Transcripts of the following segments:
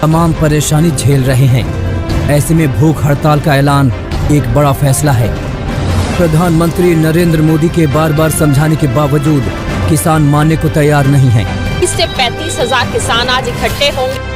तमाम परेशानी झेल रहे हैं। ऐसे में भूख हड़ताल का ऐलान एक बड़ा फैसला है। प्रधानमंत्री नरेंद्र मोदी के बार बार समझाने के बावजूद किसान मानने को तैयार नहीं हैं। इससे 35,000 किसान आज इकट्ठे होंगे।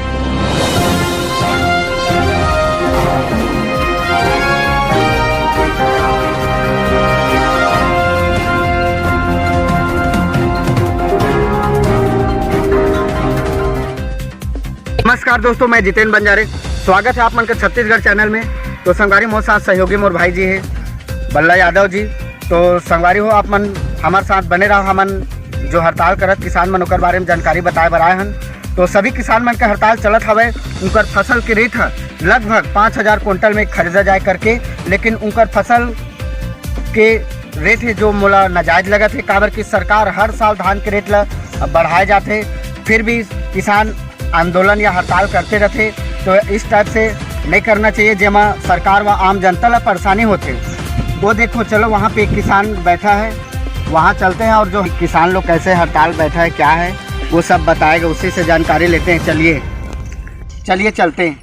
नमस्कार दोस्तों, मैं जितेंद्र बंजारे। स्वागत है आप मन के छत्तीसगढ़ चैनल में। तो संगवारी मोर साथ सहयोगी मोर भाई जी है बल्ला यादव जी। तो संगवारी हो आप मन हमारे साथ बने रहो। हमन जो हड़ताल करत किसान मन ओकर बारे में जानकारी बताए बर आए हन। तो सभी किसान मन का हड़ताल चलत हवे। उनकर फसल के रेट है लगभग 5,000 कुंटल में खरीदा जाए करके, लेकिन उनकर फसल के रेट है जो मोला नाजायज लगत है। काबर की सरकार हर साल धान के रेट ला बढ़ाए जाते, फिर भी किसान आंदोलन या हड़ताल करते रहते। तो इस टाइप से नहीं करना चाहिए, जेमा सरकार व आम जनता ला परेशानी होते। वो देखो, चलो वहाँ पे एक किसान बैठा है, वहाँ चलते हैं और जो किसान लोग कैसे हड़ताल बैठा है, क्या है वो सब बताएगा, उसी से जानकारी लेते हैं। चलिए चलते हैं।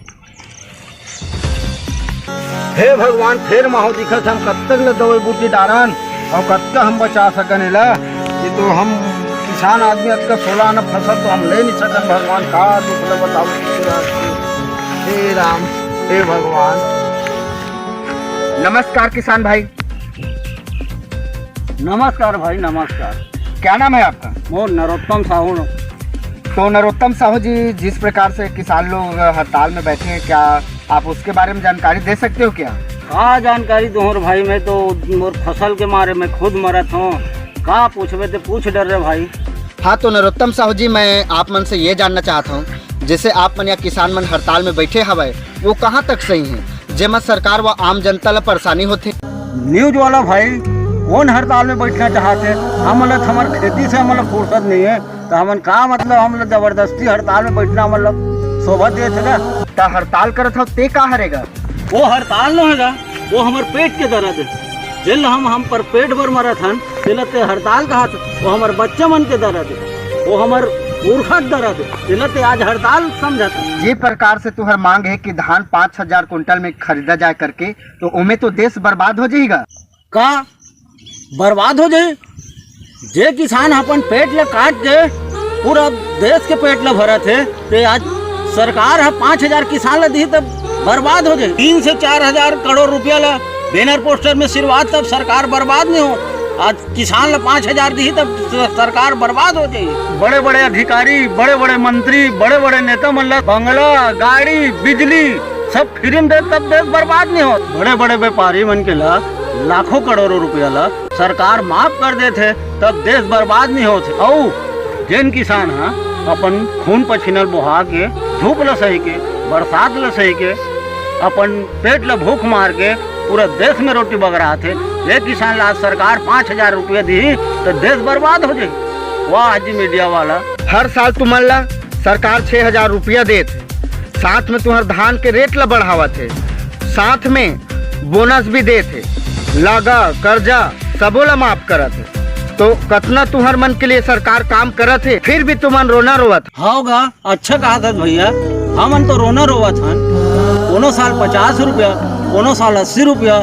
हे भगवान, फिर माहो दिखत हम कब तक ल दवाई बूटी डारन और कब तक हम बचा सकन ला। ये तो हम किसान आदमी का 16 आना फसल तो हम ले नहीं सकन। भगवान का दुख ल बताओ। हे राम, हे भगवान। नमस्कार किसान भाई। नमस्कार भाई, नमस्कार। क्या नाम है आपका? वो नरोत्तम साहू। तो नरोत्तम साहू जी, जिस प्रकार से किसान लोग हड़ताल में बैठे हैं, क्या आप उसके बारे में जानकारी दे सकते हो क्या? हाँ, जानकारी दूर भाई। मैं तो मोर फसल के मारे में खुद मरत हूँ। कहाँ पूछबे तो पूछ डर रहे भाई। हाँ, तो नरोत्तम साहू जी, मैं आप मन से ये जानना चाहता हूँ, जैसे आप मन या किसान मन हड़ताल में बैठे हवे, वो कहाँ तक सही है, जेमा सरकार व आम जनता ला परेशानी होते? न्यूज वाला भाई कौन हड़ताल में बैठना चाहते? हम हमारे खेती से हमारा फुर्सत नहीं है, तो हमन का मतलब हम जबरदस्ती हड़ताल में बैठना मतलब शोभा देगा। तो हड़ताल करत हो ते का हरेगा? वो हड़ताल न होगा, वो हमारे पेट के दर्द है। जिल हम पर पेट भर मरत हन, तिलते हड़ताल कहा था। वो हमारे बच्चे मन के दर्द है, वो हमारे मूर्खत दर्द है, तिलते आज हड़ताल समझता। ये प्रकार से तुहर मांग है कि धान 5,000 कुंटल में खरीदा जाए करके, तो उमें तो देश बर्बाद हो जाएगा। का बर्बाद हो जाए? जे किसान अपन पेट ले काट के पूरा देश के पेट ले भरत है, ते आज सरकार है 5,000 किसान ला दी तब बर्बाद हो जाए। 3 से 4,000 करोड़ रुपया ला बैनर पोस्टर में सिरवात, तब सरकार बर्बाद नहीं हो। आज किसान ला 5,000 दी तब सरकार बर्बाद हो जाए। बड़े बड़े अधिकारी, बड़े बड़े मंत्री, बड़े बड़े नेता मन ला बंगला, गाड़ी, बिजली सब फ्री में दे, तब देश बर्बाद नहीं हो। बड़े बड़े व्यापारी मन के ला लाखों करोड़ों रुपया ला सरकार माफ कर देते, तब देश बर्बाद नहीं होते। और जिन किसान है अपन खून पसीना बहा के, धूप ल सही के, बरसात ल सही के, अपन पेट ल भूख मार के पूरा देश में रोटी बगरा थे, ये किसान ला सरकार 5,000 रुपया दी तो देश बर्बाद हो जाए। वाह जी मीडिया वाला। हर साल तुम्हारे ला सरकार 6,000 रुपया देते, साथ में तुम्हारे धान के रेट ला बढ़ावा थे, साथ में बोनस भी देते, लागा कर्जा सबो ला माफ करत। तो कतना तुहर मन के लिए सरकार काम करत है, फिर भी तुमन रोना रोवत। होगा अच्छा कहा था भैया, हमन तो रोना रोवत हन। कोनो साल 50 रुपया, कोनो साल 80 रुपया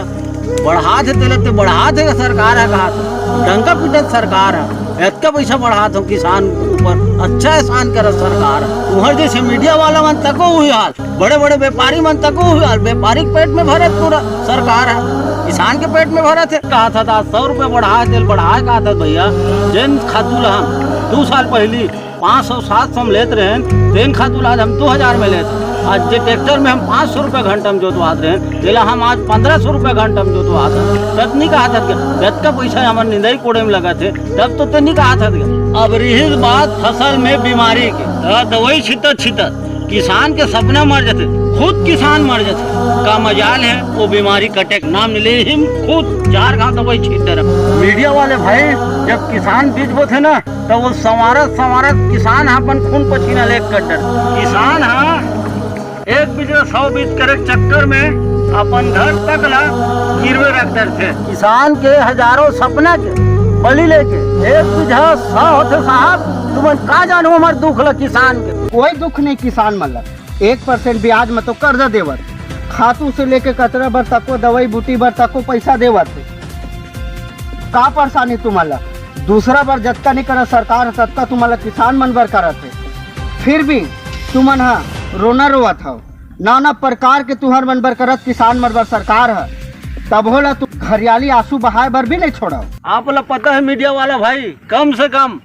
बढ़ा थे, तेलते बढ़ा थे। सरकार है कहा था डंका पीटत सरकार है, इतना पैसा बढ़ा दो किसान ऊपर, अच्छा एहसान कर सरकार। तुम्हारे जैसे मीडिया वाला मन तको हुई हाल, बड़े बड़े व्यापारी मन तको हुई हाल। व्यापारी पेट में भरत पूरा सरकार है, किसान के पेट में भरत है। कहा था 100 रुपया बढ़ाए, तेल बढ़ाए कहा था भैया। जेन खातूल हम 2 साल पहली 500-700 में लेते रहे, तेन खातूल आज हम 2,000 में लेते। आज जे ट्रैक्टर में हम 500 रुपया घंटा में जोतवात रहे, तेला हम आज 1,500 रुपया घंटा में जोतवात है। तब नहीं कहा था क्या पैसा हमारे निंदाई कोड़े में लगा थे, तब तो नहीं कहा था। अब रही बात फसल में बीमारी की, दवाई छिटत किसान के सपना मर जाते, खुद किसान मर जाते। का मजाल है वो बीमारी कटे नाम मिले, हम खुद 4 घाव दवाई छीटते रहे। मीडिया वाले भाई जब किसान बीज बो थे ना, तो वो संवारत किसान अपन खून पसीना ले कटर किसान एक बीज 100 बीज करे चक्कर में अपन घर तक ला गिरवे रख थे। किसान के हजारों सपना के बलि लेके एक बीघा 100 होते साहब। तुम का जानो हमारे दुख ला किसान के? कोई दुख नहीं किसान मतलब, 1% ब्याज में तो कर्जा देवत, खातू से लेके कचरा बर तको, दवाई बूटी बर तको पैसा देवत। का परेशानी तुम्हाला? दूसरा बार जत्ता नहीं करा सरकार, तत्का तुम्हाला किसान मन बर करत है। फिर भी तुमन हा रोना रोवत हो। नाना प्रकार के तुहर मन बर करत किसान मन बर सरकार है, तब होला तू हरियाली आंसू बहाए बर भी नहीं छोड़ा। आपको पता है मीडिया वाला भाई, कम से कम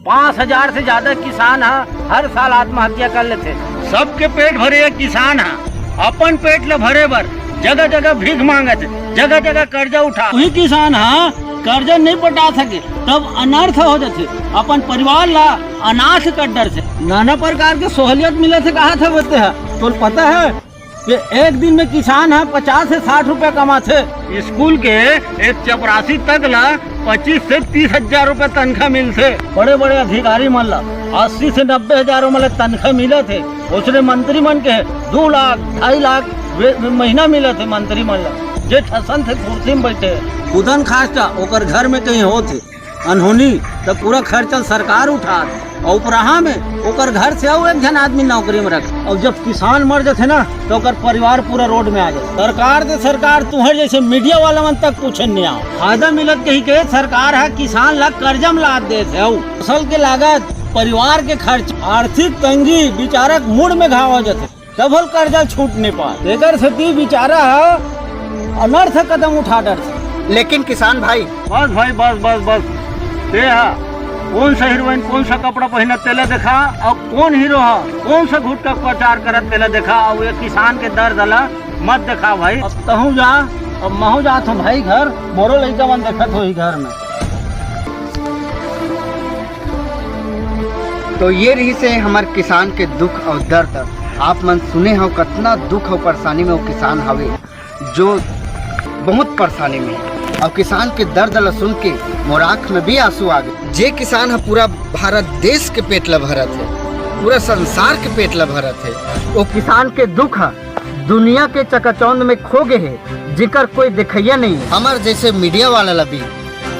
5,000 से ज्यादा किसान है हर साल आत्महत्या कर लेते। सबके पेट भरे किसान है, अपन पेट ले भरे बर जगह जगह भीख मांगत, जगह जगह कर्जा उठा। वही किसान है कर्जा नहीं पटा सके तब अनर्थ हो जाते, अपन परिवार ला अनाथ कर डर से नाना प्रकार के सहूलियत मिले से कहा था बोलते हैं। तो पता है कि एक दिन में किसान है 50 से 60 रुपया कमाते। स्कूल के एक चपरासी तक ला 25 से 30 हजार रुपया तनख्वाह मिलते। बड़े बड़े अधिकारी मन ला 80 से 90 हजार मतलब तनख्वाह मिले थे। उसने मंत्री मन के 2 लाख 2.5 लाख महीना मिले थे। मंत्री मन ला जे ठसन थे कुर्सी में बैठे, खुदन खासा ओकर घर में कहीं होते अनहोनी तो पूरा खर्चा सरकार उठा, और उपराहा में ओकर घर से आओ एक जन आदमी नौकरी में रख। और जब किसान मर जाते ना तो ओकर परिवार पूरा रोड में आ जाए। सरकार दे सरकार तुम्हारे जैसे मीडिया वाला मन तक पूछे नहीं आओ। फायदा मिलत कही के सरकार है किसान ला कर्जा में लाद दे थे। फसल के लागत, परिवार के खर्च, आर्थिक तंगी बेचारा मुड़ में घाव हो जाते, तब कर्जा छूट नहीं पाए। एकर से बेचारा अनर्थ कदम उठा डर से। लेकिन किसान भाई बस भाई बस कौन सा हीरोइन कौन सा कपड़ा पहना तेला देखा, और कौन हीरो है कौन सा घुट का प्रचार करत तेला देखा, और ये किसान के दर्द अला मत देखा भाई। अब तहू जा, अब महू जात हूँ भाई घर, मोरो लड़का मन देखत हो ही घर में। तो ये रही से हमार किसान के दुख और दर्द। आप मन सुने हो कितना दुख और परेशानी में वो किसान हवे, जो बहुत परेशानी में है। और किसान के दर्द ला सुन के मोर आँख में भी आंसू आ गए। जे किसान है पूरा भारत देश के पेट ला भरत है, पूरा संसार के पेट ला भरत है। वो किसान के दुख है दुनिया के चकाचौंध में खो गए है, जिकर कोई दिखैया नहीं। हमारे जैसे मीडिया वाला ला भी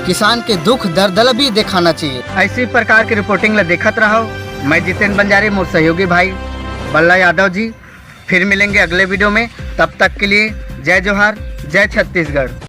किसान के दुख दर्द ला भी दिखाना चाहिए। ऐसी प्रकार की रिपोर्टिंग ला देखत रहो। मैं जितेंद्र बंजारे, मोर सहयोगी भाई बल्ला यादव जी। फिर मिलेंगे अगले वीडियो में, तब तक के लिए जय जोहार, जय छत्तीसगढ़।